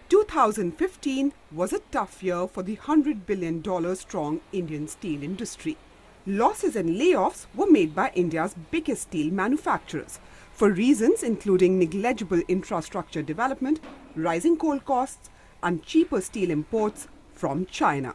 2015 was a tough year for the $100 billion strong Indian steel industry. Losses and layoffs were made by India's biggest steel manufacturers for reasons including negligible infrastructure development, rising coal costs, and cheaper steel imports from China.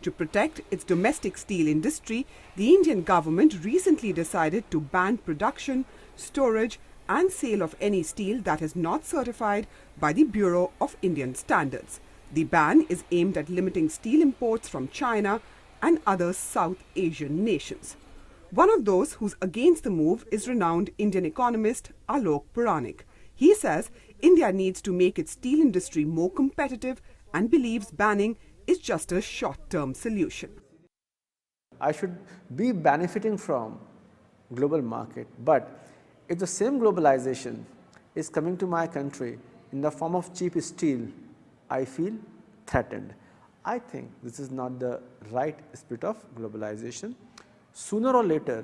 To protect its domestic steel industry, the Indian government recently decided to ban production, storage, and sale of any steel that is not certified by the Bureau of Indian Standards. The ban is aimed at limiting steel imports from China and other South Asian nations. One of those who's against the move is renowned Indian economist Alok Puranik. He says India needs to make its steel industry more competitive and believes banning is just a short-term solution. I should be benefiting from global market, but if the same globalization is coming to my country in the form of cheap steel, I feel threatened. I think this is not the right spirit of globalization. Sooner or later,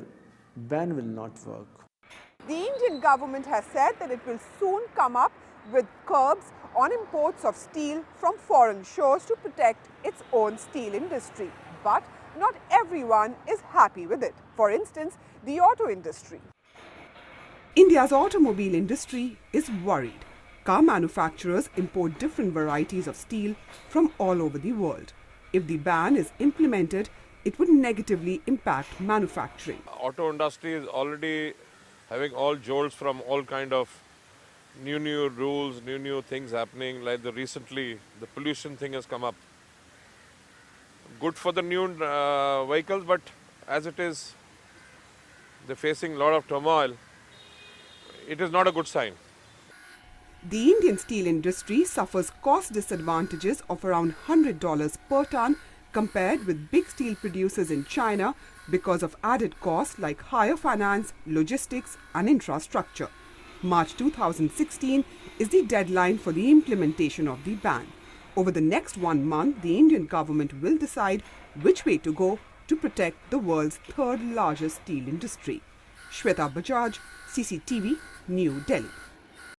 ban will not work. The Indian government has said that it will soon come up with curbs on imports of steel from foreign shores to protect its own steel industry. But not everyone is happy with it. For instance, the auto industry. India's automobile industry is worried. Car manufacturers import different varieties of steel from all over the world. If the ban is implemented, it would negatively impact manufacturing. Auto industry is already having all jolts from all kind of new rules, new things happening. Like recently, the pollution thing has come up. Good for the new vehicles, but as it is, they're facing a lot of turmoil. It is not a good sign. The Indian steel industry suffers cost disadvantages of around $100 per ton compared with big steel producers in China because of added costs like higher finance, logistics, and infrastructure. March 2016 is the deadline for the implementation of the ban. Over the next 1 month, the Indian government will decide which way to go to protect the world's third largest steel industry. Shweta Bajaj, CCTV, New Delhi.